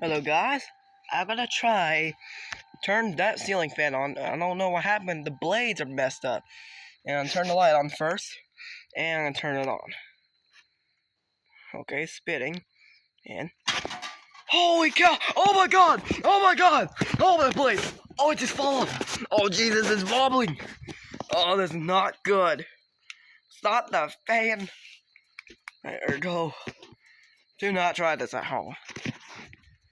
Hello guys, I'm gonna try turn that ceiling fan on. I don't know what happened, the blades are messed up. And I'm turn the light on first, and I'm gonna turn it on. Okay, spitting, and holy cow! Oh my god! Oh my god! Oh my blade! Oh, it just fallen! Oh Jesus, it's wobbling! Oh, this is not good. Stop the fan! There we go. Do not try this at home.